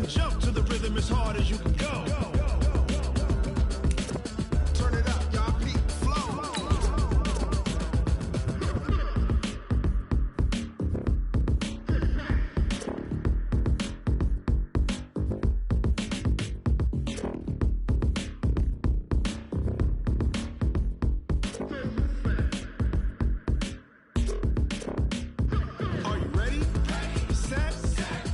Jump to the rhythm as hard as you can go. Turn it up, y'all. Beat flow. Are you ready? Set.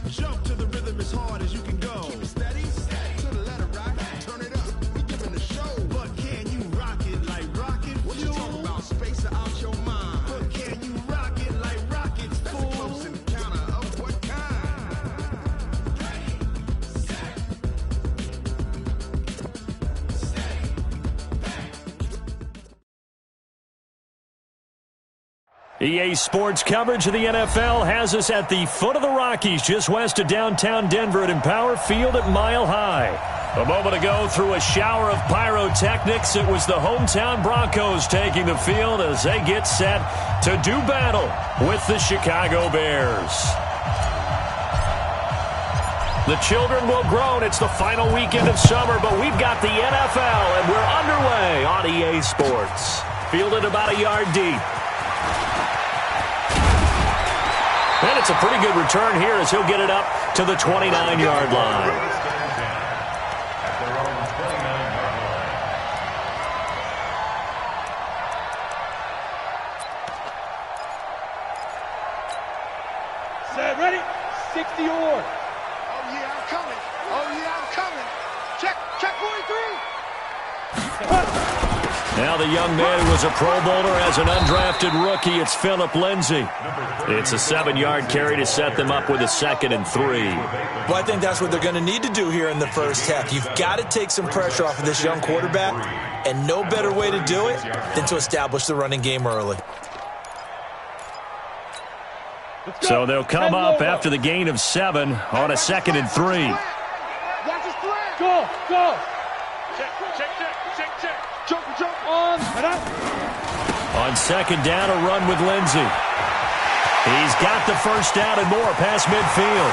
Jump to the rhythm as hard as you can go. Keep it steady. To the letter right. Turn it up. We giving the show. But can you rock it like rocket? What you talking about? Space out your mind. But can you rock it like rockets? That's a close encounter of what kind? EA Sports coverage of the NFL has us at the foot of the Rockies, just west of downtown Denver at Empower Field at Mile High. A moment ago, through a shower of pyrotechnics, it was the hometown Broncos taking the field as they get set to do battle with the Chicago Bears. The children will groan. It's the final weekend of summer, but we've got the NFL, and we're underway on EA Sports. Fielded about a yard deep. And it's a pretty good return here as he'll get it up to the 29-yard line. Set, ready? 60 or. Oh, yeah, I'm coming. Oh, yeah, I'm coming. Check 43. Now the young man who was a Pro Bowler as an undrafted rookie, it's Phillip Lindsay. It's a 7-yard carry to set them up with a 2nd and 3. Well, I think that's what they're going to need to do here in the first half. You've got to take some pressure off of this young quarterback, and no better way to do it than to establish the running game early. So they'll come up after the gain of 7 on a 2nd and 3. Go. Check. Jump. On. And up. On 2nd down, a run with Lindsay. He's got the first down and more past midfield.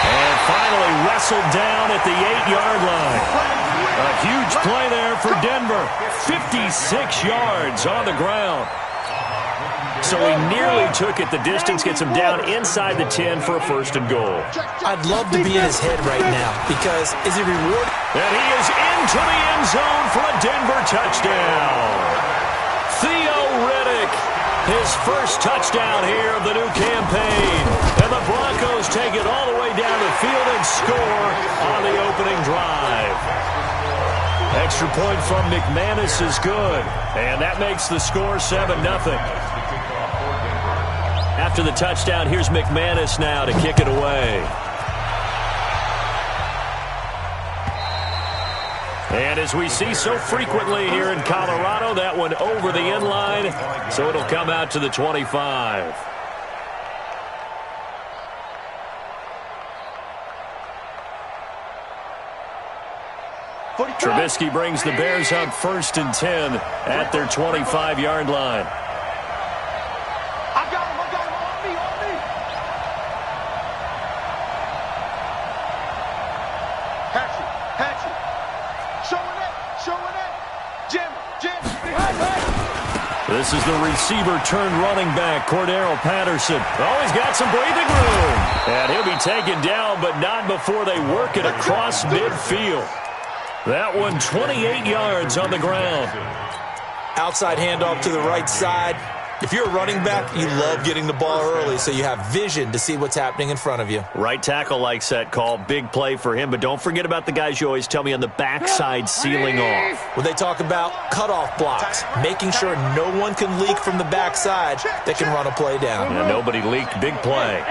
And finally wrestled down at the 8-yard line. A huge play there for Denver. 56 yards on the ground. So he nearly took it the distance, gets him down inside the 10 for a 1st and goal. I'd love to be in his head right now because is he rewarded? And he is into the end zone for a Denver touchdown. Theo Riddick, his first touchdown here of the new campaign. And the Broncos take it all the way down the field and score on the opening drive. Extra point from McManus is good. And that makes the score 7-0. After the touchdown, here's McManus now to kick it away. And as we see so frequently here in Colorado, that one over the end line, so it'll come out to the 25. Trubisky brings the Bears up 1st and 10 at their 25-yard line. This is the receiver turned running back, Cordero Patterson. Oh, he's got some breathing room. And he'll be taken down, but not before they work it across midfield. That one 28 yards on the ground. Outside handoff to the right side. If you're a running back, you love getting the ball early so you have vision to see what's happening in front of you. Right tackle likes that call. Big play for him, but don't forget about the guys you always tell me on the backside sealing off. When they talk about cutoff blocks, making sure no one can leak from the backside that can run a play down. Yeah, nobody leaked. Big play.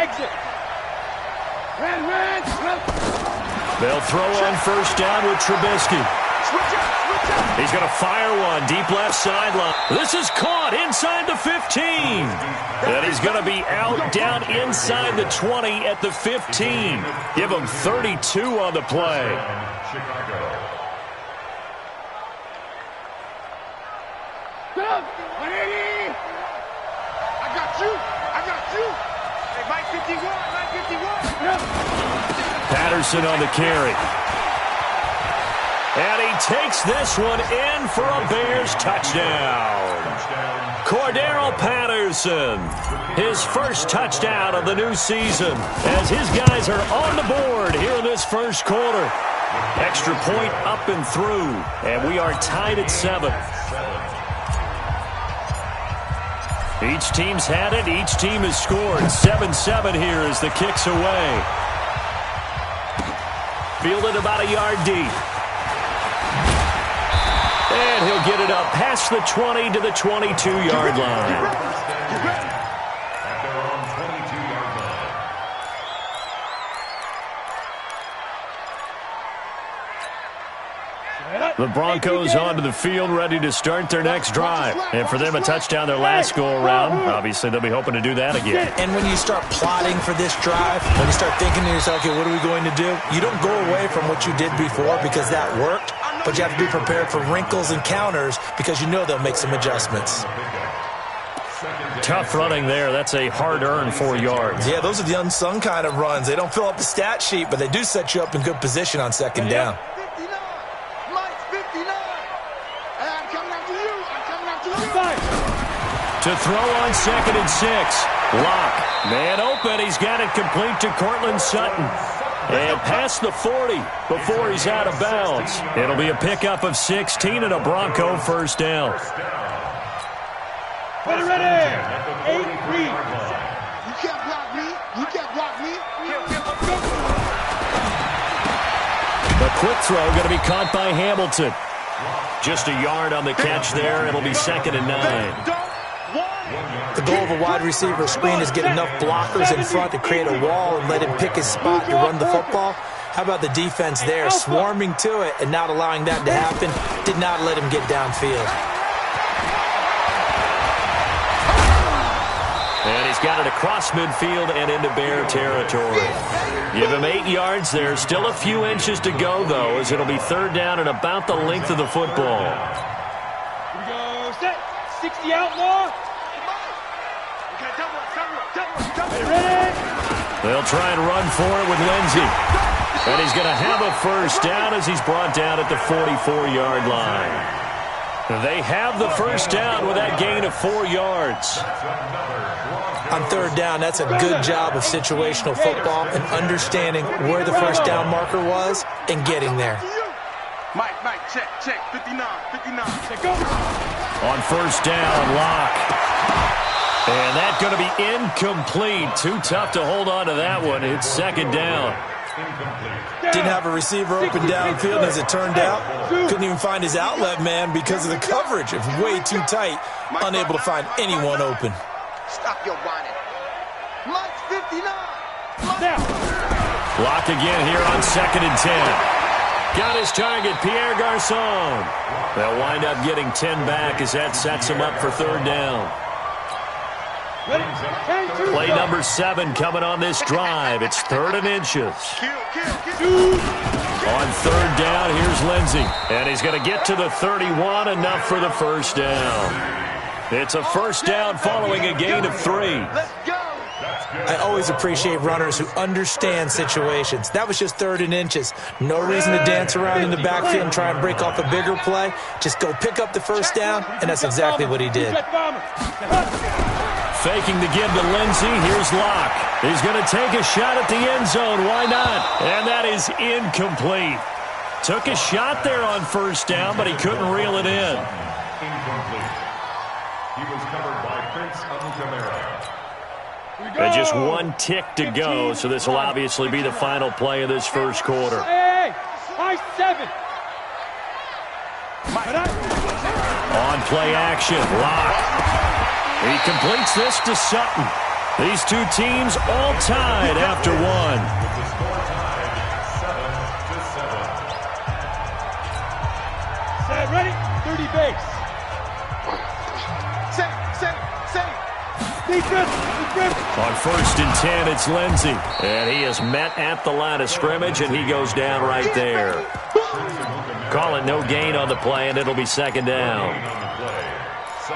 They'll throw on 1st down with Trubisky. He's going to fire one deep left sideline. This is caught inside the 15. And he's going to be out down inside the 20 at the 15. Give him 32 on the play. I got you. Hey, Mike 51. Patterson on the carry. And he takes this one in for a Bears touchdown. Cordero Patterson, his first touchdown of the new season, as his guys are on the board here in this first quarter. Extra point up and through, and we are tied at 7. Each team's had it. Each team has scored. 7-7 here as the kick's away. Fielded about a yard deep. And he'll get it up past the 20 to the 22-yard line. The Broncos onto the field, ready to start their next drive. And for them, a touchdown their last go-around. Obviously, they'll be hoping to do that again. And when you start plotting for this drive, when you start thinking to yourself, okay, what are we going to do? You don't go away from what you did before because that worked, but you have to be prepared for wrinkles and counters because you know they'll make some adjustments. Tough running there. That's a hard-earned 4 yards. Yeah, those are the unsung kind of runs. They don't fill up the stat sheet, but they do set you up in good position on second down. To throw on 2nd and 6. Lock. Man open. He's got it complete to Cortland Sutton. And past the 40 before he's out of bounds. It'll be a pickup of 16 and a Bronco first down. Ready, 8-3. You can't block me. You can't block me. The quick throw going to be caught by Hamilton. Just a yard on the catch there. It'll be 2nd and 9. The goal of a wide receiver screen is get enough blockers in front to create a wall and let him pick his spot to run the football. How about the defense there, swarming to it and not allowing that to happen? Did not let him get downfield. And he's got it across midfield and into Bear territory. Give him 8 yards there. Still a few inches to go, though, as it'll be 3rd down and about the length of the football. Here we go. Set. 60 outlaw. Ready? They'll try and run for it with Lindsey. And he's going to have a first down as he's brought down at the 44-yard line. They have the first down with that gain of 4 yards. On 3rd down, that's a good job of situational football and understanding where the first down marker was and getting there. Mike, check, 59. Go. On first down, Lock. And that's going to be incomplete. Too tough to hold on to that one. It's 2nd down. Didn't have a receiver open downfield, as it turned out. Couldn't even find his outlet man because of the coverage. It was way too tight. Unable to find anyone open. Stop your whining. Mike's 59. Now. Lock again here on 2nd and 10. Got his target, Pierre Garçon. They'll wind up getting 10 back as that sets him up for 3rd down. Play number 7 coming on this drive. It's 3rd and inches. On 3rd down, here's Lindsey. And he's going to get to the 31, enough for the first down. It's a first down following a gain of 3. I always appreciate runners who understand situations. That was just 3rd and inches. No reason to dance around in the backfield and try and break off a bigger play. Just go pick up the first down, and that's exactly what he did. Faking the give to Lindsey. Here's Locke. He's going to take a shot at the end zone. Why not? And that is incomplete. Took a shot there on first down, but he couldn't reel it in. Incomplete. He was covered by Prince Amukamara. And just 1 tick to go, so this will obviously be the final play of this first quarter. Hey, high 7. On play action, Locke. He completes this to Sutton. These two teams all tied after 1. Set, ready? 30 base. Set. Defense. On 1st and 10, it's Lindsey. And he is met at the line of scrimmage, and he goes down right there. Call it no gain on the play, and it'll be 2nd down.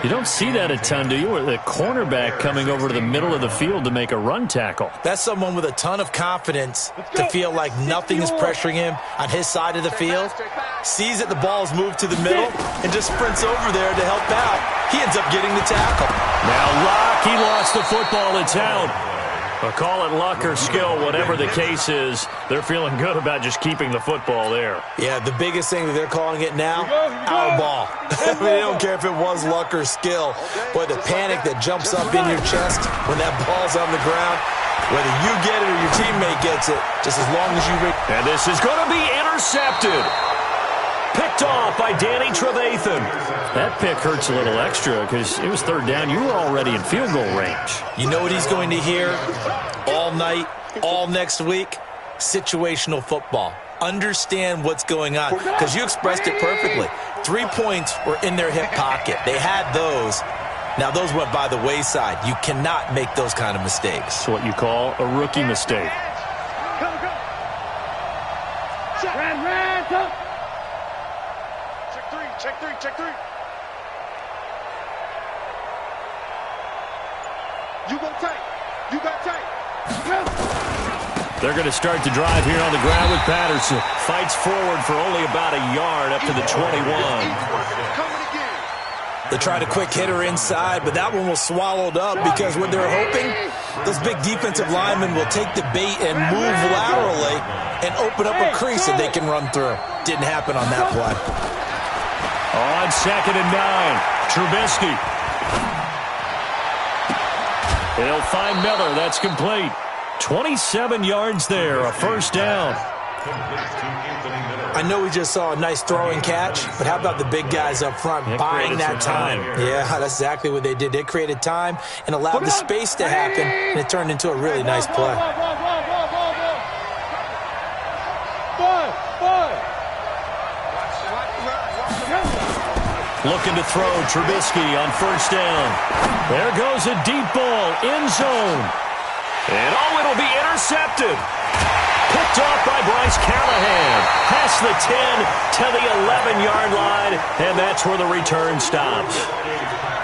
You don't see that a ton, do you? Where the cornerback coming over to the middle of the field to make a run tackle. That's someone with a ton of confidence to feel like nothing is pressuring him on his side of the field. Sees that the ball's moved to the middle and just sprints over there to help out. He ends up getting the tackle. Now Locke, he lost the football. It's out. Well, call it luck or skill, whatever the case is. They're feeling good about just keeping the football there. Yeah, the biggest thing that they're calling it now, our ball. I mean, they don't care if it was luck or skill. Boy, the panic that jumps up in your chest when that ball's on the ground, whether you get it or your teammate gets it, just as long as you... And this is going to be intercepted. Picked off by Danny Trevathan. That pick hurts a little extra because it was third down. You were already in field goal range. You know what he's going to hear all night, all next week? Situational football. Understand what's going on because you expressed it perfectly. 3 points were in their hip pocket. They had those. Now, those went by the wayside. You cannot make those kind of mistakes. It's what you call a rookie mistake. Check three. You got tight. They're going to start the drive here on the ground with Patterson. Fights forward for only about a yard up to the 21. They tried a quick hitter inside, but that one was swallowed up because what they're hoping, those big defensive linemen will take the bait and move laterally and open up a crease that they can run through. Didn't happen on that play. On 2nd and 9, Trubisky. He'll find Miller. That's complete. 27 yards there, a first down. I know we just saw a nice throwing catch, but how about the big guys up front buying that time? Yeah, that's exactly what they did. They created time and allowed the space to happen, and it turned into a really nice play. Looking to throw, Trubisky on first down. There goes a deep ball, end zone. And it'll be intercepted. Picked off by Bryce Callahan. Past the 10 to the 11-yard line, and that's where the return stops.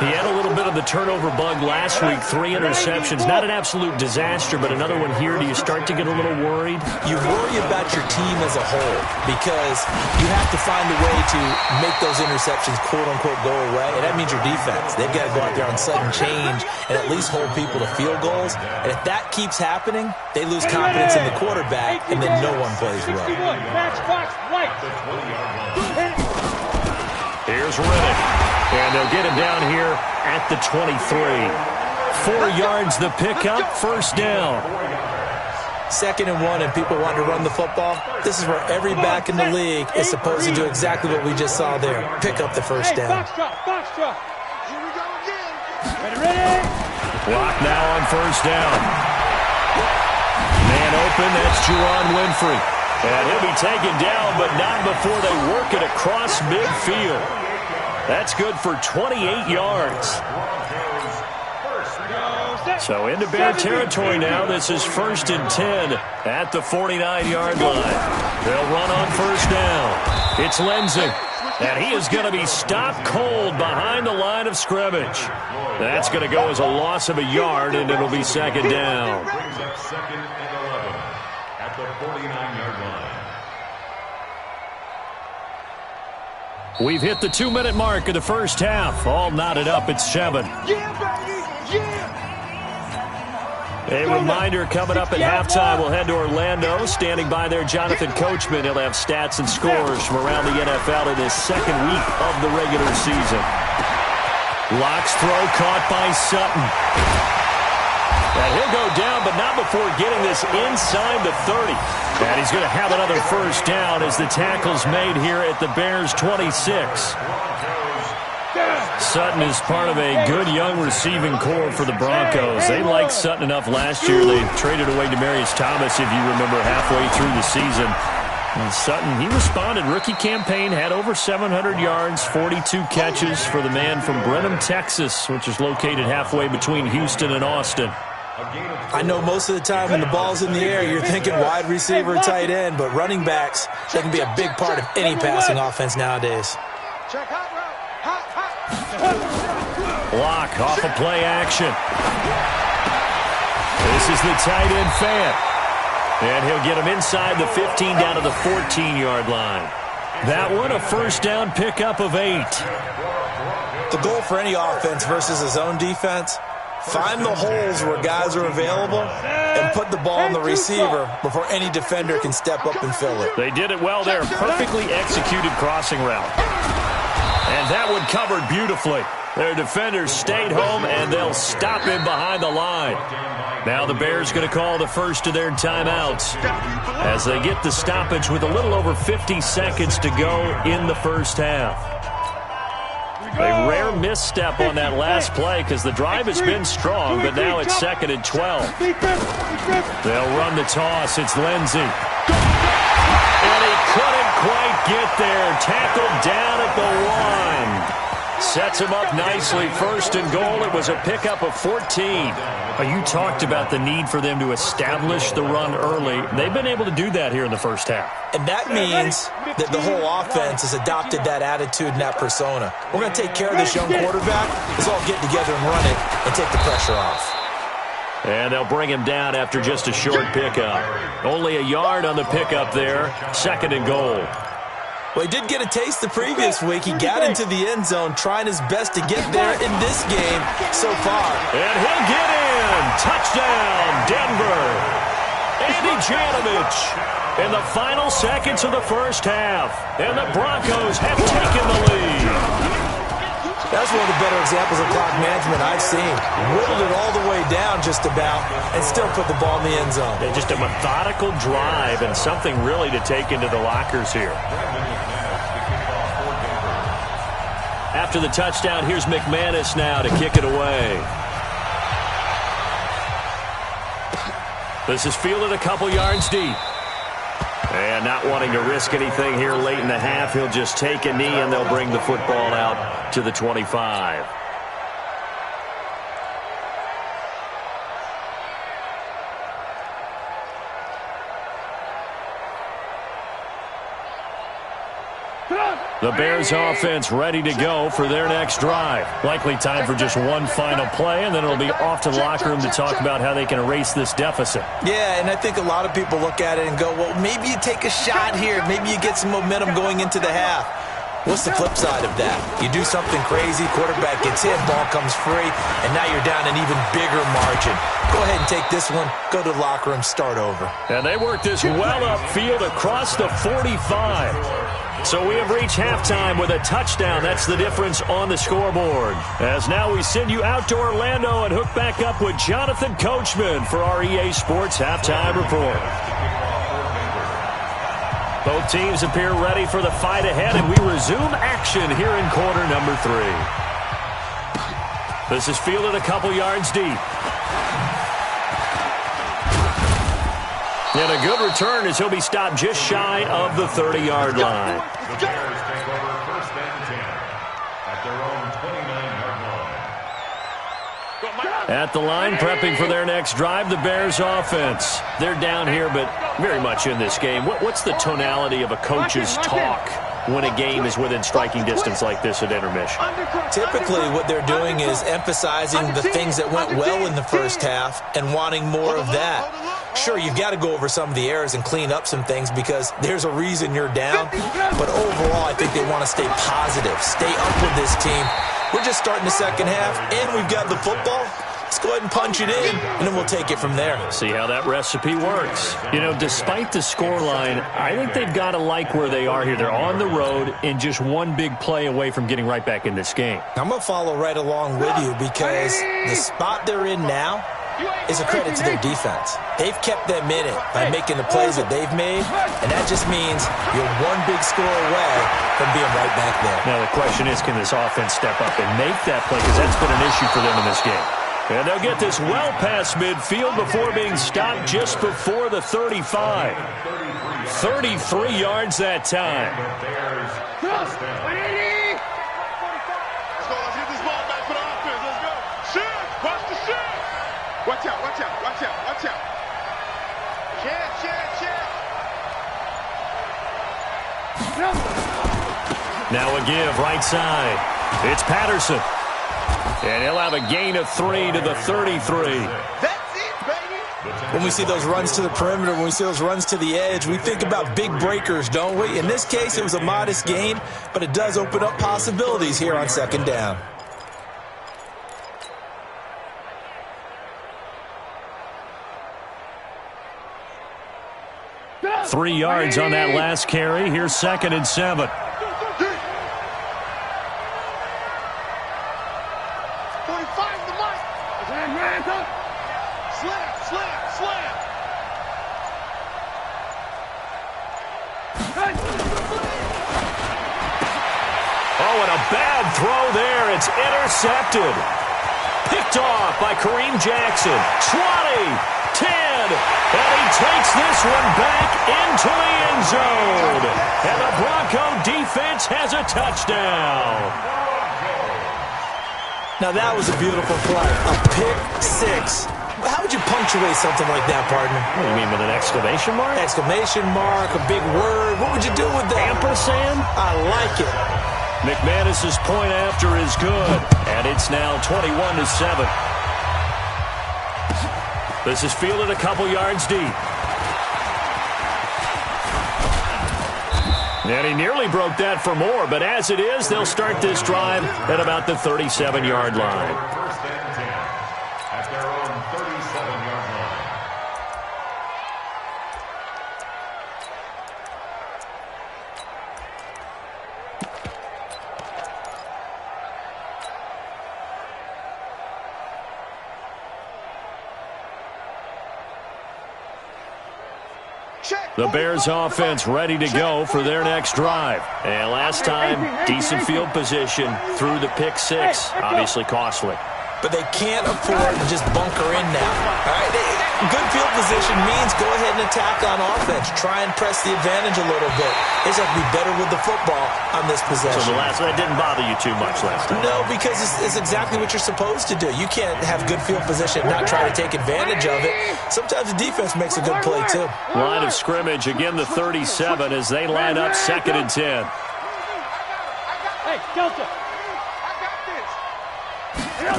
He had a little bit of the turnover bug last week, 3 interceptions. Not an absolute disaster, but another one here. Do you start to get a little worried? You worry about your team as a whole because you have to find a way to make those interceptions, quote-unquote, go away, and that means your defense. They've got to go out there on sudden change and at least hold people to field goals. And if that keeps happening, they lose confidence in the quarterback, and then no one plays well. Here's Riddick. And they'll get him down here at the 23. 4 yards the pickup, first down. 2nd and 1 and people want to run the football. This is where every back in the league is supposed to do exactly what we just saw there. Pick up the first down. Box drop. Here we go again. Ready? Clock now on first down. Man open, that's Juwan Winfrey. And he'll be taken down, but not before they work it across midfield. That's good for 28 yards. So into Bear territory now. This is 1st and 10 at the 49-yard line. They'll run on first down. It's Lindsey. And he is going to be stopped cold behind the line of scrimmage. That's going to go as a loss of a yard, and it'll be 2nd down. Brings up 2nd and 11 at the 49-yard line. We've hit the 2-minute mark of the first half. All knotted up at 7. A reminder coming up at halftime. We'll head to Orlando. Standing by there, Jonathan Coachman. He'll have stats and scores from around the NFL in this 2nd week of the regular season. Locke's throw caught by Sutton. And he'll go down, but not before getting this inside the 30. And he's going to have another first down as the tackle's made here at the Bears' 26. Sutton is part of a good young receiving core for the Broncos. They liked Sutton enough last year. They traded away Demaryius Thomas, if you remember, halfway through the season. And Sutton, he responded. Rookie campaign, had over 700 yards, 42 catches for the man from Brenham, Texas, which is located halfway between Houston and Austin. I know most of the time when the ball's in the air, you're thinking wide receiver, tight end, but running backs, they can be a big part of any passing offense nowadays. Check hot route. Hot. Block off of play action. This is the tight end Fant. And he'll get him inside the 15 down to the 14-yard line. That one, a first down pickup of 8. The goal for any offense versus a zone defense, find the holes where guys are available and put the ball in the receiver before any defender can step up and fill it. They did it well there. Perfectly executed crossing route. And that one covered beautifully. Their defenders stayed home, and they'll stop him behind the line. Now the Bears going to call the first of their timeouts as they get the stoppage with a little over 50 seconds to go in the first half. A rare misstep on that last play because the drive has been strong, but now it's 2nd and 12. They'll run the toss. It's Lindsey. And he couldn't quite get there. Tackled down at the 1. Sets him up nicely. 1st and goal. It was a pickup of 14. You talked about the need for them to establish the run early. They've been able to do that here in the first half. And that means that the whole offense has adopted that attitude and that persona. We're going to take care of this young quarterback. Let's all get together and run it and take the pressure off. And they'll bring him down after just a short pickup. Only a yard on the pickup there. 2nd and goal. Well, he did get a taste the previous week. He got into the end zone trying his best to get there in this game so far. And he'll get in. Touchdown, Denver. Andy Janovich in the final seconds of the first half. And the Broncos have taken the lead. That's one of the better examples of clock management I've seen. Whittled it all the way down just about and still put the ball in the end zone. Yeah, just a methodical drive and something really to take into the lockers here. After the touchdown, here's McManus now to kick it away. This is fielded a couple yards deep. And not wanting to risk anything here late in the half, he'll just take a knee and they'll bring the football out to the 25. The Bears offense ready to go for their next drive. Likely time for just one final play, and then it'll be off to the locker room to talk about how they can erase this deficit. Yeah, and I think a lot of people look at it and go, well, maybe you take a shot here. Maybe you get some momentum going into the half. What's the flip side of that? You do something crazy, quarterback gets hit, ball comes free, and now you're down an even bigger margin. Go ahead and take this one, go to the locker room, start over. And they work this well upfield across the 45. So we have reached halftime with a touchdown. That's the difference on the scoreboard. As now we send you out to Orlando and hook back up with Jonathan Coachman for our EA Sports Halftime Report. Both teams appear ready for the fight ahead, and we resume action here in quarter number 3. This is fielded a couple yards deep. And a good return as he'll be stopped just shy of the 30-yard line. The Bears take over 1st and 10 at their own 29-yard line. At the line, prepping for their next drive, the Bears offense. They're down here, but very much in this game. What's the tonality of a coach's talk when a game is within striking distance like this at intermission? Typically, what they're doing is emphasizing the things that went well in the first half and wanting more of that. Sure, you've got to go over some of the errors and clean up some things because there's a reason you're down. But overall, I think they want to stay positive, stay up with this team. We're just starting the second half, and we've got the football. Let's go ahead and punch it in, and then we'll take it from there. See how that recipe works. You know, despite the scoreline, I think they've got to like where they are here. They're on the road and just one big play away from getting right back in this game. I'm going to follow right along with you because the spot they're in now is a credit to their defense. They've kept them in it by making the plays that they've made, and that just means you're one big score away from being right back there. Now the question is, can this offense step up and make that play? Because that's been an issue for them in this game. And they'll get this well past midfield before being stopped just before the 35. 33 yards that time. First down. Let's get this ball back for the offense. Let's go. Shoot! Watch the shoot! Watch out, watch out, watch out, watch out. Check. Now a give right side. It's Patterson. And he'll have a gain of 3 to the 33. When we see those runs to the perimeter, when we see those runs to the edge, we think about big breakers, don't we? In this case, it was a modest gain, but it does open up possibilities here on second down. Three yards on that last carry. Here's 2nd and 7. Oh, and a bad throw there. It's intercepted. Picked off by Kareem Jackson. 20, 10, and he takes this one back into the end zone. And the Bronco defense has a touchdown. Now that was a beautiful play. A pick six. How would you punctuate something like that, partner? What do you mean, with an exclamation mark? Exclamation mark, a big word. What would you do with that? Ampersand? I like it. McManus's point after is good, and it's now 21-7. This is fielded a couple yards deep. And he nearly broke that for more, but as it is, they'll start this drive at about the 37-yard line. First and 10 at their own 37-yard line. The Bears offense ready to go for their next drive. And last time, decent field position through the pick six. Obviously costly. But they can't afford to just bunker in now. All right? Good field position means go ahead and attack on offense. Try and press the advantage a little bit. They just have to be better with the football on this possession. So that didn't bother you too much last time? No, because it's exactly what you're supposed to do. You can't have good field position and not try to take advantage of it. Sometimes the defense makes a good play, too. Line of scrimmage, again the 37 as they line up 2nd and 10. Hey, Delta.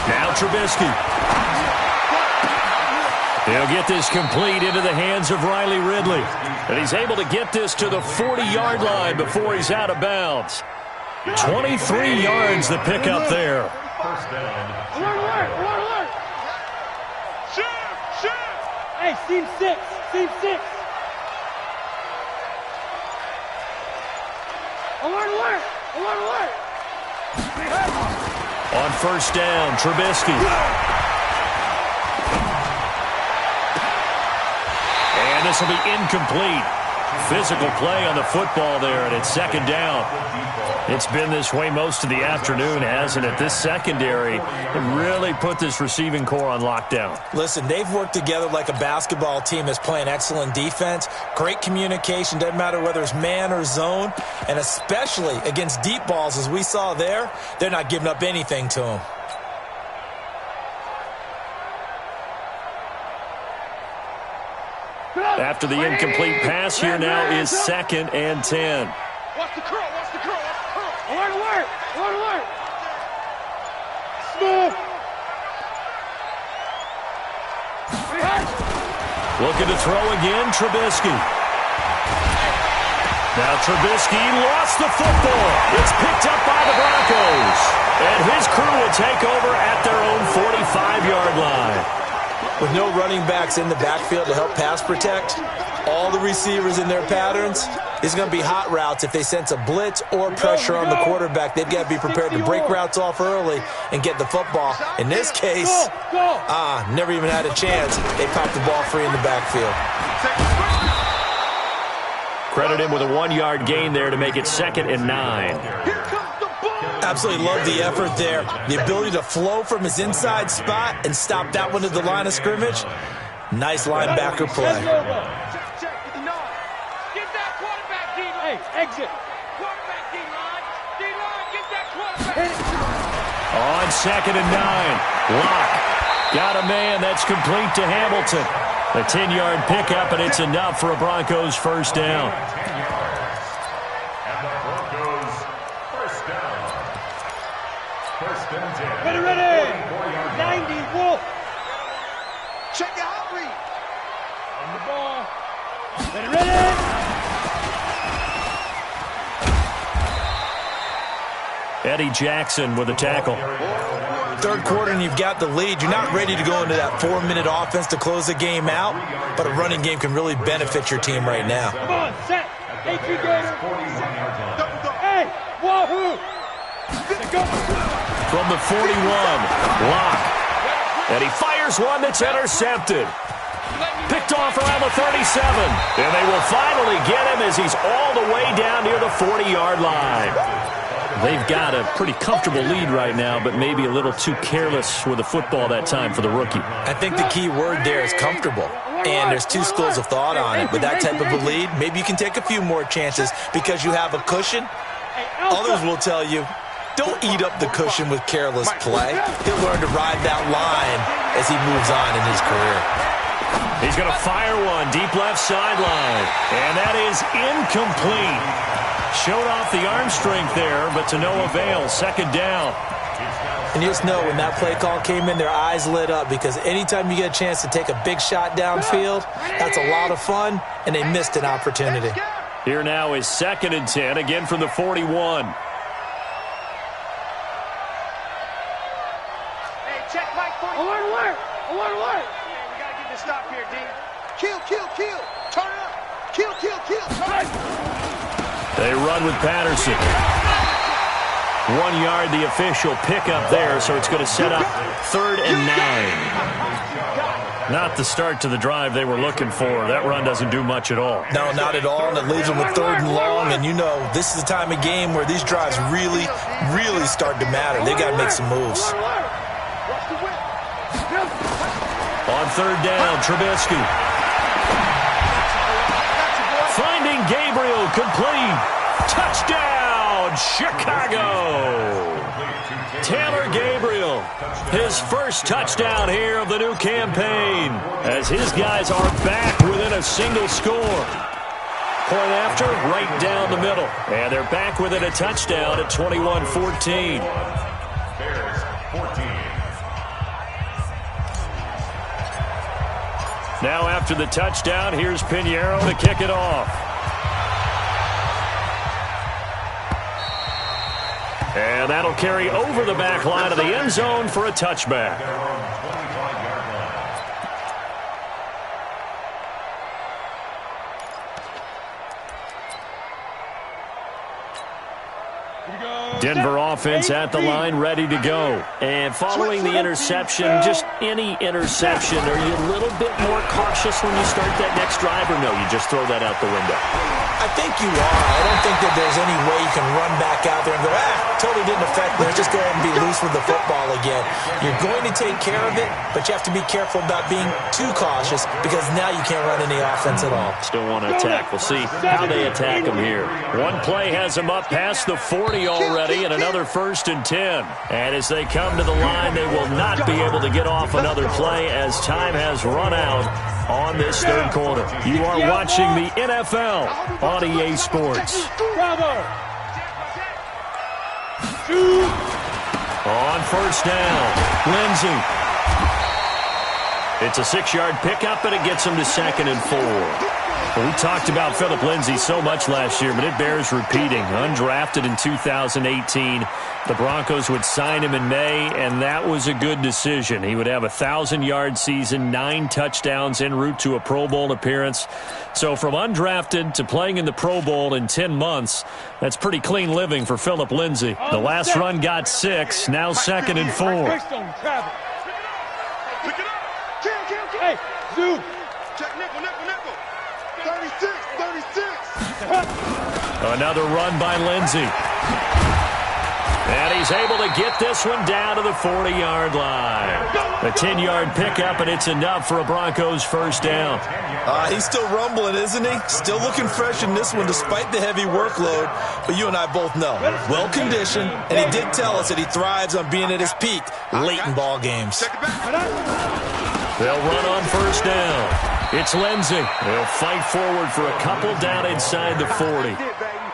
Now Trubisky. He'll get this complete into the hands of Riley Ridley. And he's able to get this to the 40-yard line before he's out of bounds. 23 yards the pick up there. First down. Alert. Shift. Hey, seam 6. Alert. On first down, Trubisky. And this will be incomplete. Physical play on the football there, and it's 2nd down. It's been this way most of the afternoon, hasn't it? This secondary really put this receiving core on lockdown. Listen, they've worked together like a basketball team that's playing excellent defense. Great communication, doesn't matter whether it's man or zone. And especially against deep balls, as we saw there, they're not giving up anything to them. After the incomplete pass, here now is 2nd and 10. Watch the curl. Alert. Smooth. Looking to throw again, Trubisky. Now Trubisky lost the football. It's picked up by the Broncos. And his crew will take over at their own 45-yard line. With no running backs in the backfield to help pass protect, all the receivers in their patterns, it's going to be hot routes if they sense a blitz or pressure on the quarterback. They've got to be prepared to break routes off early and get the football. In this case, never even had a chance. They popped the ball free in the backfield. Credit him with a 1-yard gain there to make it 2nd and 9. Absolutely love the effort there. The ability to flow from his inside spot and stop that one at the line of scrimmage. Nice linebacker play. Get that quarterback, D-line. Hey, exit. Quarterback, D-line. D-line, get that quarterback. On 2nd and 9. Lock. Got a man. That's complete to Hamilton. A 10-yard pickup, and it's enough for a Broncos first down. And the Broncos first down. First down. Check your hot read. On the ball. Ready. Eddie Jackson with a tackle. Third quarter and you've got the lead. You're not ready to go into that 4-minute offense to close the game out, but a running game can really benefit your team right now. Come on, set. Hey, Gator. Hey, wahoo. From the 41, Locke. And he fires one that's intercepted. Picked off around the 37. And they will finally get him as he's all the way down near the 40-yard line. They've got a pretty comfortable lead right now, but maybe a little too careless with the football that time for the rookie. I think the key word there is comfortable. And there's two schools of thought on it. With that type of a lead, maybe you can take a few more chances because you have a cushion. Others will tell you, don't eat up the cushion with careless play. He'll learn to ride that line as he moves on in his career. He's going to fire one deep left sideline. And that is incomplete. Showed off the arm strength there, but to no avail. Second down. And you just know when that play call came in, their eyes lit up because anytime you get a chance to take a big shot downfield, that's a lot of fun, and they missed an opportunity. Here now is 2nd and 10, again from the 41. Hey, check Mike 40. Alert. Man, we got to get this stop here, D. Kill. Turn it up. Kill. Turn it. They run with Patterson. 1 yard, the official pickup there, so it's going to set up 3rd and 9. Not the start to the drive they were looking for. That run doesn't do much at all. No, not at all, and it leaves them with 3rd and long, and you know this is the time of game where these drives really, really start to matter. They got to make some moves. On 3rd down, Trubisky. Finding Gabriel, complete. Touchdown, Chicago. Taylor Gabriel, his first touchdown here of the new campaign, as his guys are back within a single score. Point after, right down the middle. And they're back within a touchdown at 21-14. Bears 14. Now after the touchdown, here's Pinheiro to kick it off. And that'll carry over the back line of the end zone for a touchback. Denver offense at the line, ready to go. And following the interception, just any interception, are you a little bit more cautious when you start that next drive, or no, you just throw that out the window? I think you are. I don't think that there's any way you can run back out there and go, totally didn't affect me. Let's just go ahead and be loose with the football again. You're going to take care of it, but you have to be careful about being too cautious because now you can't run any offense at all. Still want to attack. We'll see how they attack him here. One play has him up past the 40 already, and another 1st and 10. And as they come to the line, they will not be able to get off another play as time has run out on this 3rd quarter. You are watching the NFL on EA Sports. On 1st down, Lindsey. It's a 6-yard pickup, and it gets him to 2nd and 4. Well, we talked about Philip Lindsay so much last year, but it bears repeating. Undrafted in 2018. The Broncos would sign him in May, and that was a good decision. He would have a 1,000-yard season, 9 touchdowns en route to a Pro Bowl appearance. So from undrafted to playing in the Pro Bowl in 10 months, that's pretty clean living for Philip Lindsay. The last run got 6, now 2nd and 4. Hey, Zoo. Check nickel. 36. Another run by Lindsey. And he's able to get this one down to the 40-yard line. A 10-yard pickup, and it's enough for a Broncos 1st down. He's still rumbling, isn't he? Still looking fresh in this one despite the heavy workload. But you and I both know, well-conditioned, and he did tell us that he thrives on being at his peak late in ball games. They'll run on 1st down. It's Lindsey. They'll fight forward for a couple down inside the 40.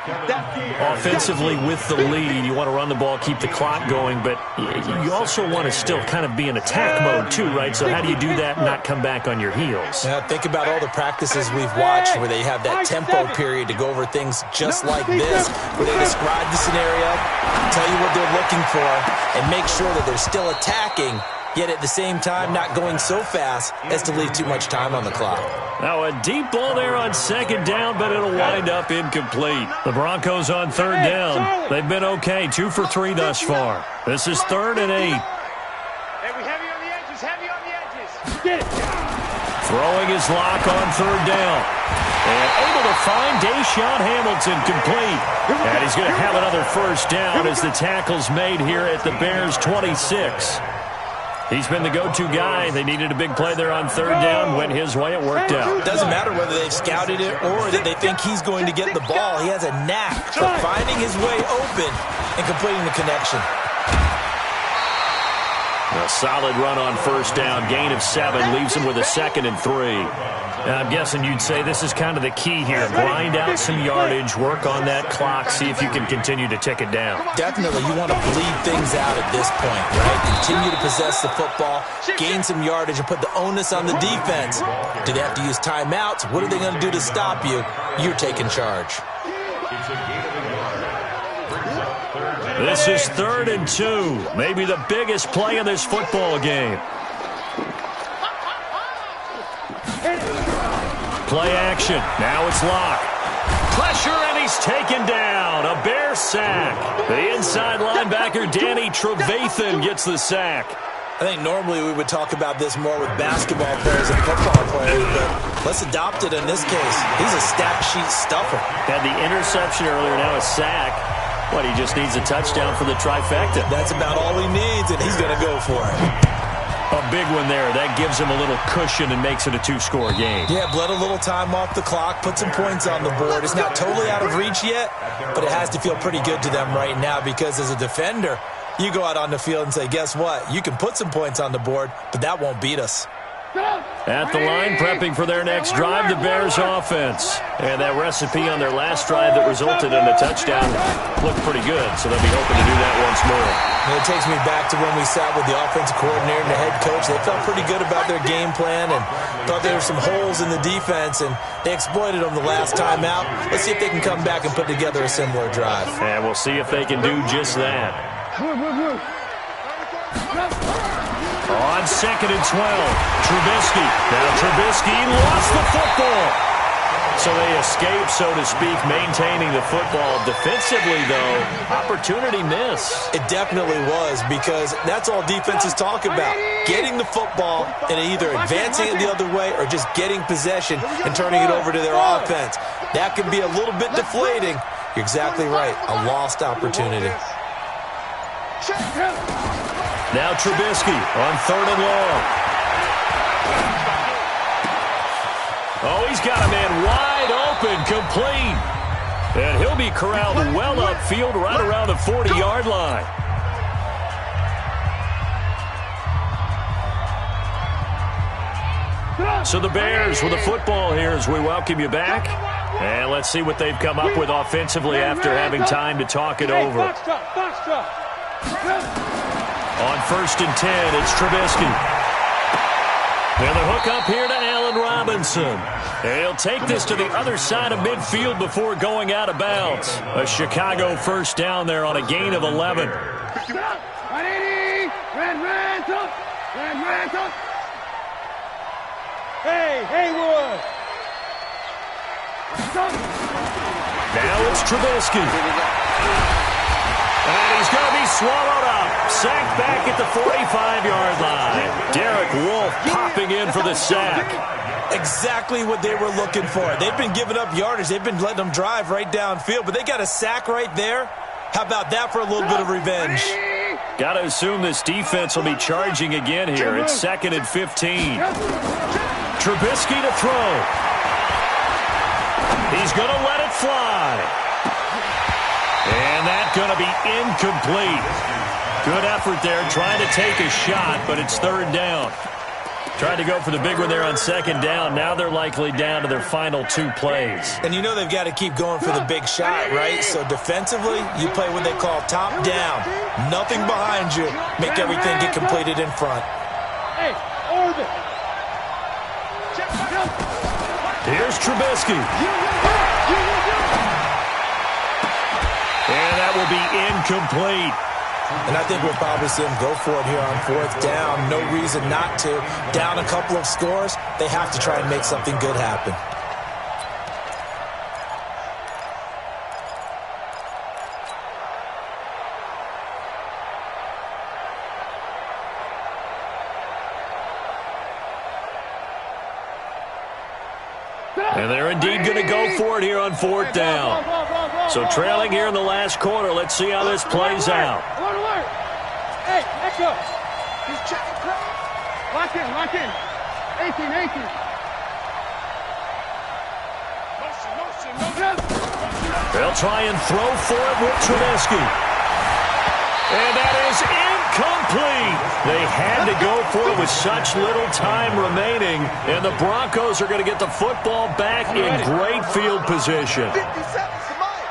Offensively with the lead, you want to run the ball, keep the clock going, but you also want to still kind of be in attack mode too, right? So how do you do that and not come back on your heels? Yeah, think about all the practices we've watched where they have that tempo period to go over things just like this, where they describe the scenario, tell you what they're looking for, and make sure that they're still attacking, yet at the same time not going so fast as to leave too much time on the clock. Now a deep ball there on second down, but it'll wind up incomplete. The Broncos on third down. They've been okay, 2 for 3 thus far. This is 3rd and 8. Hey, we heavy on the edges, heavy on the edges. Throwing his lock on third down. And able to find Deshaun Hamilton complete. And he's going to have another first down as the tackle's made here at the Bears' 26. He's been the go-to guy. They needed a big play there on third down. Went his way. It worked out. It doesn't matter whether they've scouted it or that they think he's going to get the ball. He has a knack for finding his way open and completing the connection. A solid run on first down. Gain of 7 leaves him with a 2nd and 3. Now, I'm guessing you'd say this is kind of the key here. Grind out some yardage, work on that clock, see if you can continue to tick it down. Definitely, you want to bleed things out at this point, right? Continue to possess the football, gain some yardage, and put the onus on the defense. Do they have to use timeouts? What are they going to do to stop you? You're taking charge. This is 3rd and 2. Maybe the biggest play in this football game. Play action. Now it's Locke. Pressure, and he's taken down. A Bear sack. The inside linebacker, Danny Trevathan, gets the sack. I think normally we would talk about this more with basketball players and football players, but let's adopt it in this case. He's a stat sheet stuffer. Had the interception earlier, now a sack. What, he just needs a touchdown for the trifecta. That's about all he needs, and he's going to go for it. A big one there. That gives him a little cushion and makes it a 2-score game. Yeah, bled a little time off the clock, put some points on the board. It's not totally out of reach yet, but it has to feel pretty good to them right now because as a defender, you go out on the field and say, guess what? You can put some points on the board, but that won't beat us. At the line, prepping for their next drive, the Bears offense. And that recipe on their last drive that resulted in a touchdown looked pretty good, so they'll be hoping to do that once more. And it takes me back to when we sat with the offensive coordinator and the head coach. They felt pretty good about their game plan and thought there were some holes in the defense, and they exploited them the last time out. Let's see if they can come back and put together a similar drive. And we'll see if they can do just that. On 2nd and 12, Trubisky. Now Trubisky lost the football. So they escape, so to speak, maintaining the football. Defensively, though, opportunity miss. It definitely was because that's all defenses talk about. Getting the football and either advancing it the other way or just getting possession and turning it over to their offense. That can be a little bit deflating. You're exactly right. A lost opportunity. Now Trubisky on 3rd and long. Oh, he's got a man wide open, complete. And he'll be corralled well upfield right around the 40-yard line. So the Bears with the football here as we welcome you back. And let's see what they've come up with offensively after having time to talk it over. On 1st and 10, it's Trubisky. And the hook up here to Allen Robinson. And he'll take this to the other side of midfield before going out of bounds. A Chicago first down there on a gain of 11. Hey, Haywood. Now it's Trubisky. And he's going to be swallowed up. Sacked back at the 45-yard line. Derek Wolfe popping in for the sack. Exactly what they were looking for. They've been giving up yardage. They've been letting them drive right downfield, but they got a sack right there. How about that for a little bit of revenge? Got to assume this defense will be charging again here. It's 2nd and 15. Trubisky to throw. He's going to let it fly. And that's going to be incomplete. Good effort there trying to take a shot, but it's 3rd down. Tried to go for the big one there on second down. Now they're likely down to their final 2 plays. And you know they've got to keep going for the big shot, right? So defensively, you play what they call top down. Nothing behind you. Make everything get completed in front. Hey, orbit. Here's Trubisky. And that will be incomplete. And I think we'll probably see them go for it here on 4th down. No reason not to. Down a couple of scores, they have to try and make something good happen. And they're indeed going to go for it here on 4th down. So trailing here in the last quarter. Let's see how this plays out. Alert, alert. Hey, echo. He's checking crowd. Lock in, lock in. 18, 18. Motion. They'll try and throw for it with Trubisky. And that is incomplete. They had to go for it with such little time remaining. And the Broncos are going to get the football back in great field position. 50 seconds to mine.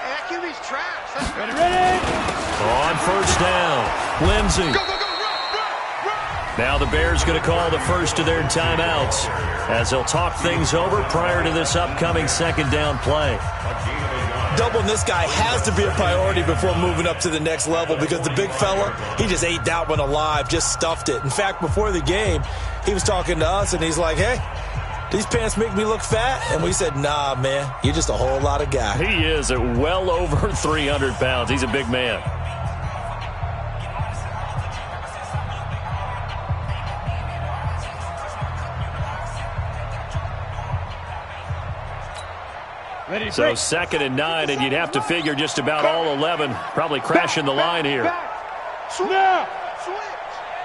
Hey, I can reach traps. Ready? On 1st down, Lindsey. Go, run. Now the Bears going to call the first of their timeouts as they'll talk things over prior to this upcoming 2nd down play. Doubling this guy has to be a priority before moving up to the next level because the big fella, he just ate that one alive, just stuffed it. In fact, before the game, he was talking to us, and he's like, hey, these pants make me look fat? And we said, nah, man, you're just a whole lot of guy. He is at well over 300 pounds. He's a big man. So 2nd and 9, and you'd have to figure just about all 11 probably crashing the line here. Now. Switch.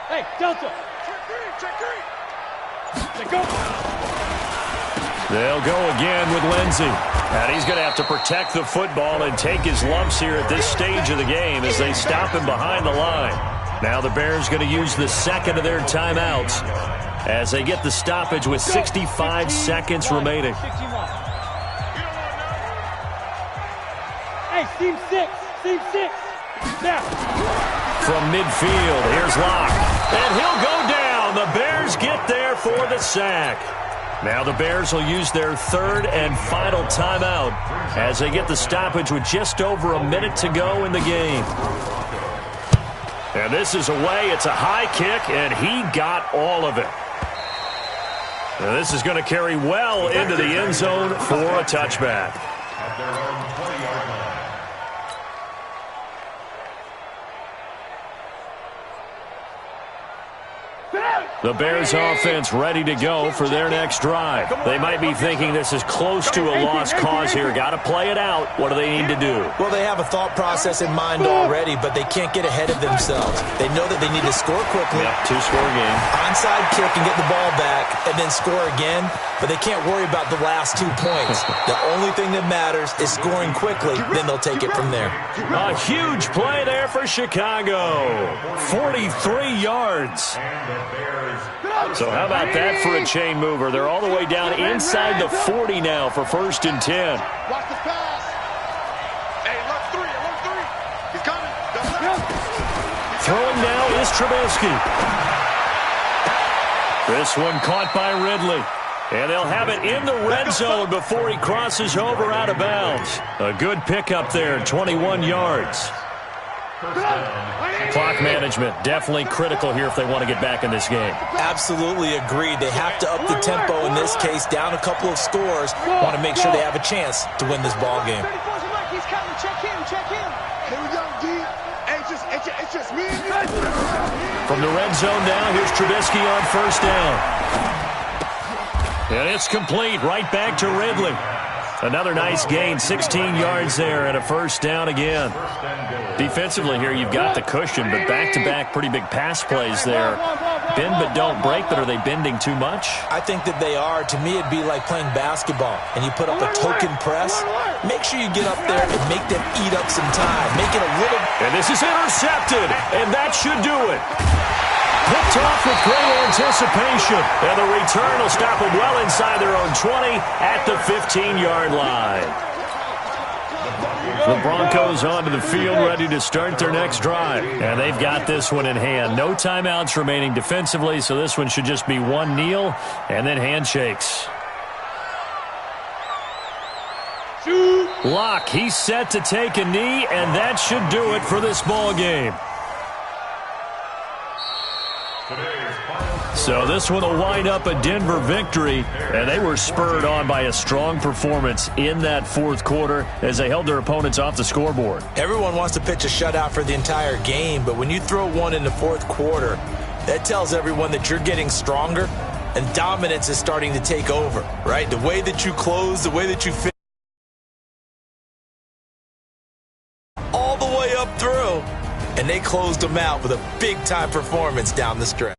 Hey, Delta. Check three. Go. They'll go again with Lindsey. And he's going to have to protect the football and take his lumps here at this stage of the game as they stop him behind the line. Now the Bears going to use the 2nd of their timeouts as they get the stoppage with 65 seconds remaining. Hey, team 6. Now. From midfield, here's Locke. And he'll go down. The Bears get there for the sack. Now the Bears will use their 3rd and final timeout as they get the stoppage with just over a minute to go in the game. And this is away. It's a high kick, and he got all of it. Now this is going to carry well into the end zone for a touchback. At their own 20-yard line. The Bears offense ready to go for their next drive. They might be thinking this is close to a lost cause here. Got to play it out. What do they need to do? Well, they have a thought process in mind already, but they can't get ahead of themselves. They know that they need to score quickly. Yep, 2-score game. Onside kick and get the ball back and then score again, but they can't worry about the last 2 points. The only thing that matters is scoring quickly, then they'll take it from there. A huge play there for Chicago. 43 yards. So how about that for a chain mover? They're all the way down inside the 40 now for 1st and 10. Watch the pass. Hey, alert 3. He's coming. Throwing now is Trubisky. This one caught by Ridley. And they'll have it in the red zone before he crosses over out of bounds. A good pickup there, 21 yards. Clock management definitely critical here if they want to get back in this game. Absolutely agreed. They have to up the tempo in this case, down a couple of scores. Want to make sure they have a chance to win this ball game. He's coming. Check him. Here we go, D. It's just me and you. From the red zone now, here's Trubisky on 1st down. And it's complete right back to Ridley. Another nice gain, 16 yards there and a 1st down again. Defensively here, you've got the cushion, but back-to-back pretty big pass plays there. Bend but don't break, but are they bending too much? I think that they are. To me, it'd be like playing basketball, and you put up a token press. Make sure you get up there and make them eat up some time. Make it a little... And this is intercepted, and that should do it. Picked off with great anticipation. And the return will stop them well inside their own 20 at the 15-yard line. The Broncos onto the field, ready to start their next drive. And they've got this one in hand. No timeouts remaining defensively, so this one should just be one kneel and then handshakes. Locke, he's set to take a knee, and that should do it for this ball game. So this one will wind up a Denver victory, and they were spurred on by a strong performance in that fourth quarter as they held their opponents off the scoreboard. Everyone wants to pitch a shutout for the entire game, but when you throw one in the fourth quarter, that tells everyone that you're getting stronger and dominance is starting to take over, right? The way that you close, the way that you finish, all the way up through, and they closed them out with a big-time performance down the stretch.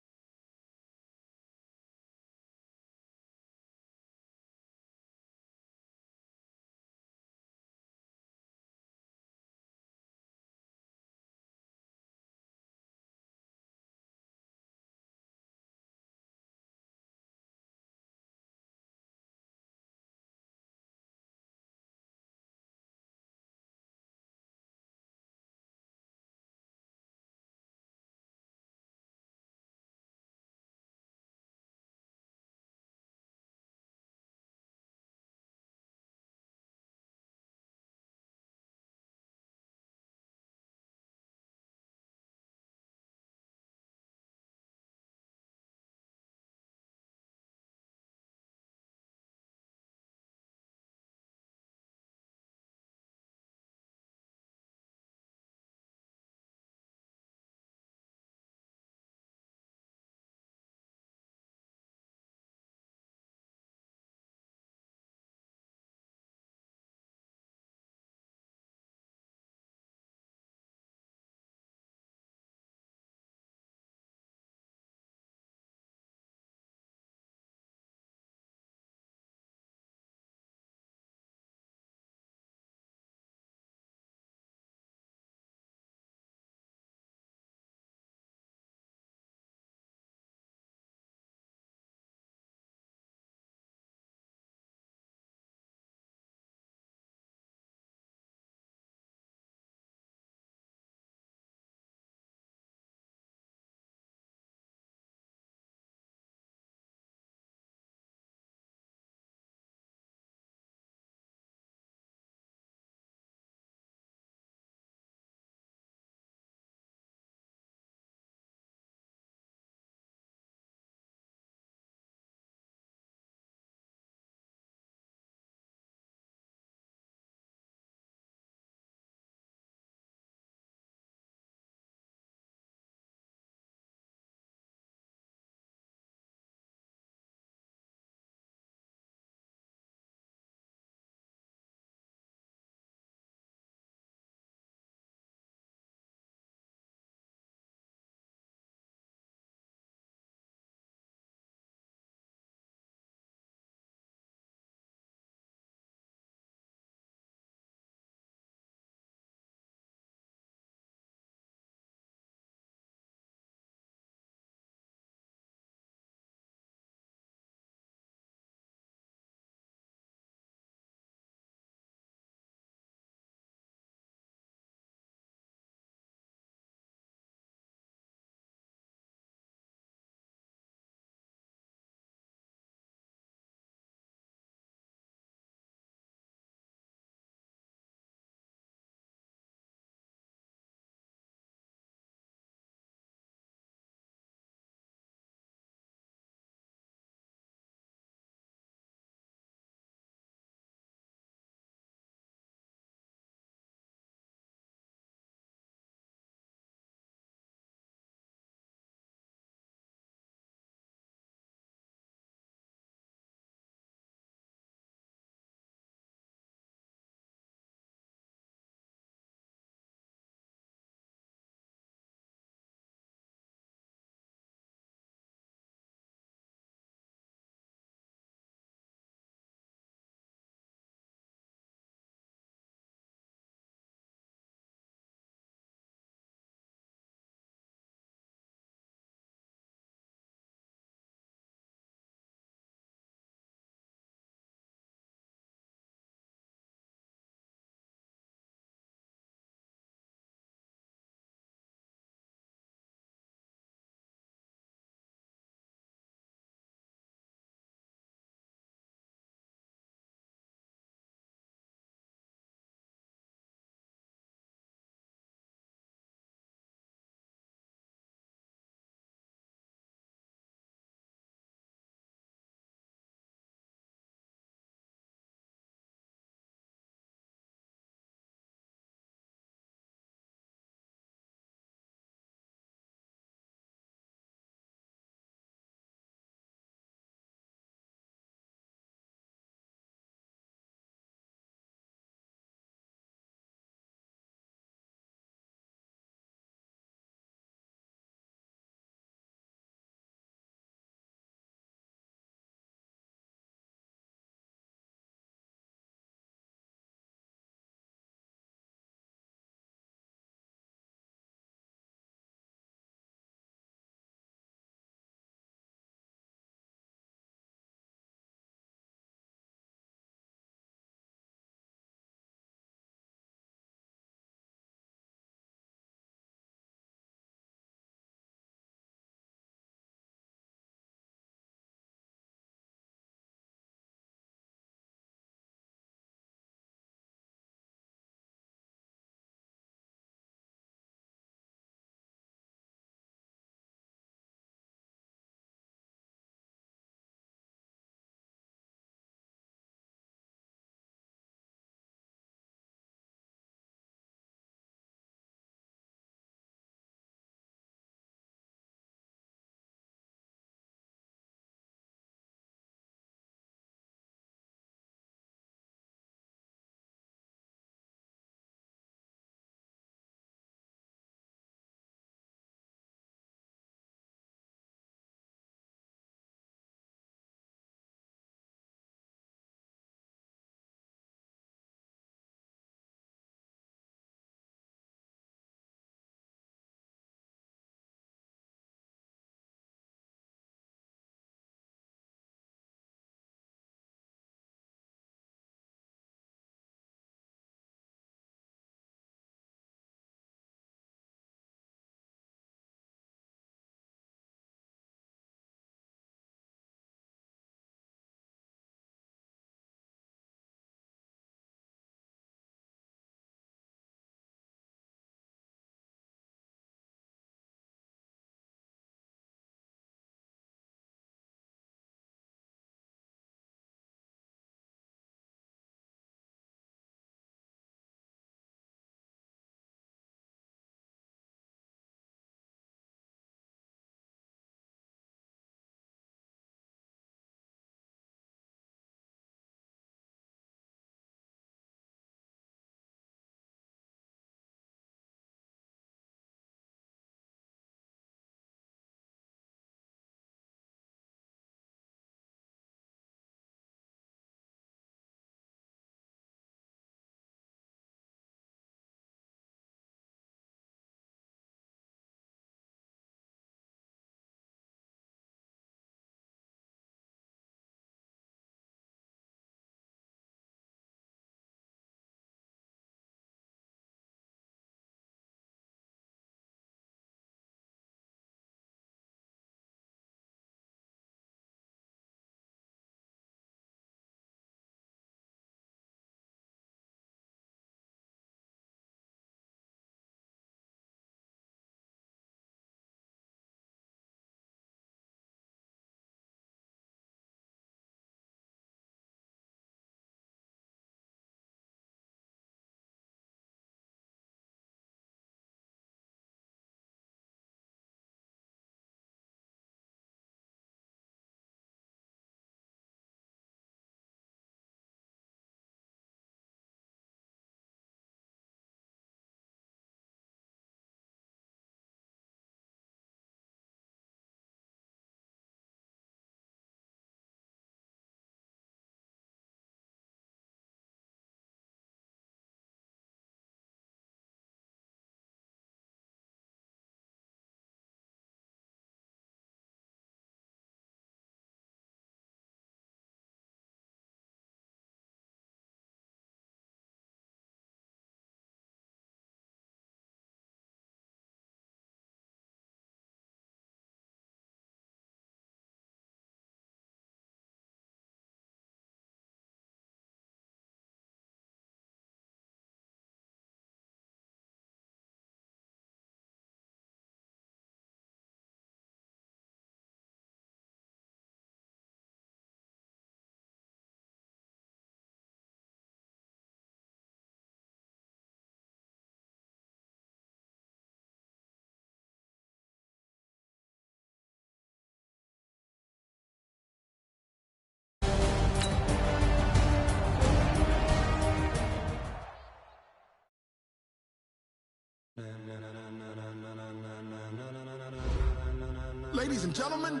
Ladies and gentlemen.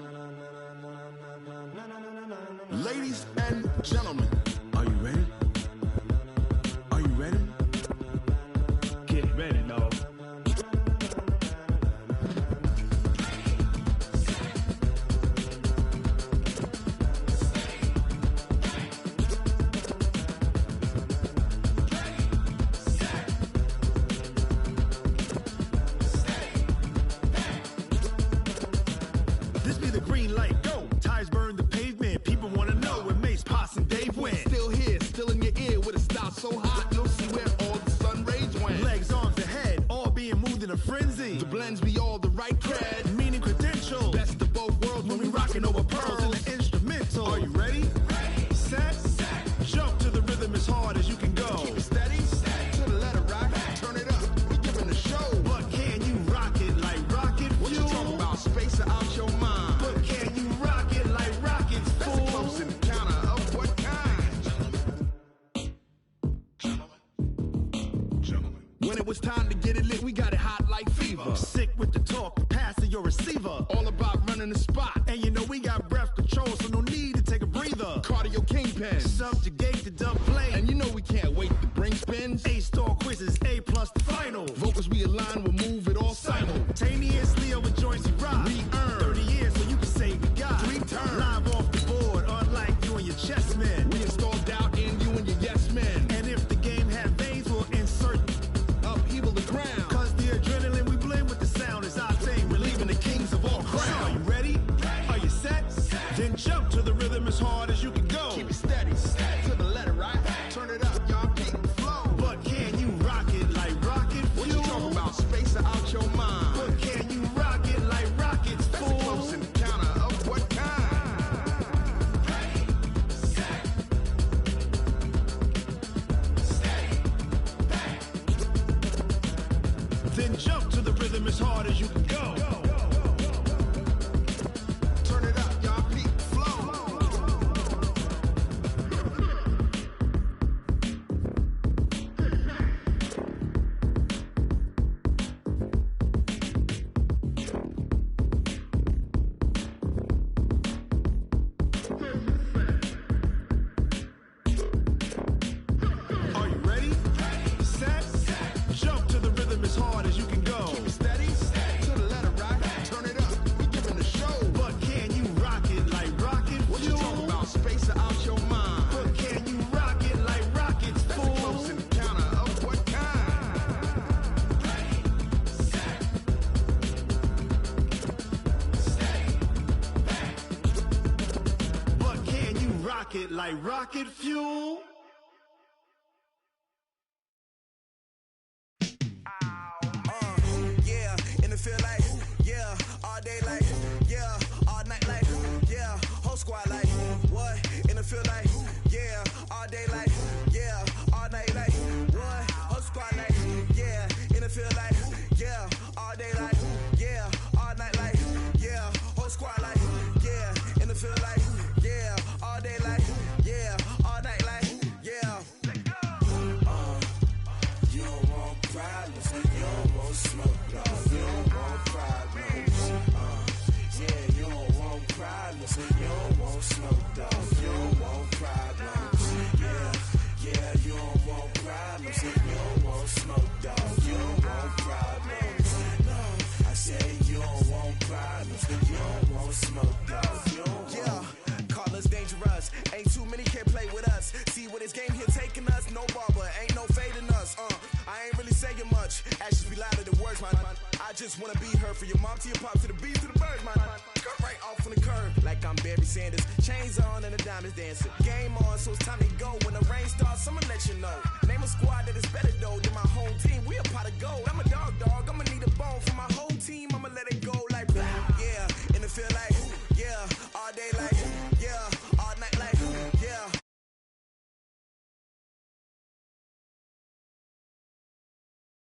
Ladies and gentlemen. Are you ready? Are you ready? Get ready, dog. This be the green light, go. Tires burn the pavement. People want to know where Mace, Poss, and Dave went. Still here, still in your ear with a style so hot, you'll see where all the sun rays went. Legs, arms, and head, all being moved in a frenzy. The blends be all the right cred, meaning credentials. Best of both worlds when we rocking over pearls in the instrumental. Are you ready? Set, jump to the rhythm as hard as you can go. Keep it steady, to the letter rock. Turn it up, we giving the show. But can you rock it like rocket fuel? What you talking about? Space or out your mind? But can you rock it like rockets, fool? That's a close encounter of what kind? Gentlemen. When it was time to get it lit, we got it hot like fever. Sick with the talk, the pass to your receiver. All about running the spot. And you know we got breath control, so no need to take a breather. Cardio kingpin. Subjugate the dub play. And you know we can't wait to bring spins. A-star quizzes, A+ the final. Vocals we align, we'll move it all simultaneously over joints we rock. We earn 30 years, so you can say we got 3 turns. Live off the board, unlike you and your chess men. We install doubt in you and your yes men. And if the game had veins, we'll insert upheaval the ground. Cause the adrenaline we blend with the sound is our thing. We're leaving the kings of all crowns. So are you ready? Are you set? Then jump to the rhythm as hard as you can go. Keep it steady, to the letter right. Turn it up, y'all keep the flow. But can you rock it like rocket fuel? What you talking about? Space or out your mind? But can you rock it like rockets, fool? That's a close encounter of what kind? Then jump to the rhythm as hard as you can go. Turn it up, y'all peak flow. Are you ready? Set, jump to the rhythm as hard as you can go. Keep it steady, to the letter right. Turn it up, we giving the show. But can you rock it like rocket fuel? What you talking about? Space or out your mind? But can you rock it like rockets, fool? That's a close encounter of what kind? But can you rock it like rocket fuel? Yeah, in the field like, yeah, all day like, yeah, all night like, yeah, whole squad like, what? In the field like, yeah, all day like, yeah, all night like, what? Whole squad like, yeah, in the field like, yeah, all day like, yeah, all night like, yeah, whole squad like, yeah, in the field like, yeah, all day like, yeah, all night like, yeah. You don't want problems, you don't want smoke, you don't want problems. Yeah, you don't want problems, you don't want smoke, you don't want problems. Yeah, you don't want problems, you don't want smoke, you don't want problems. No, I said you don't want problems, you don't want smoke, you don't want. Yeah, call us dangerous, ain't too many can play with us. See where this game here taking us, no barber, ain't no fading us. I ain't really saying much, actions be louder than words, man. I just wanna be heard from your mom to your pop to the beat to the birds, man. Cut right off on the curb, like I'm Barry Sanders. Chains on and the diamonds dancing. Game on, so it's time to go. When the rain starts, I'ma let you know. Name a squad that is better though than my home team. We a pot of gold. I'm a dog.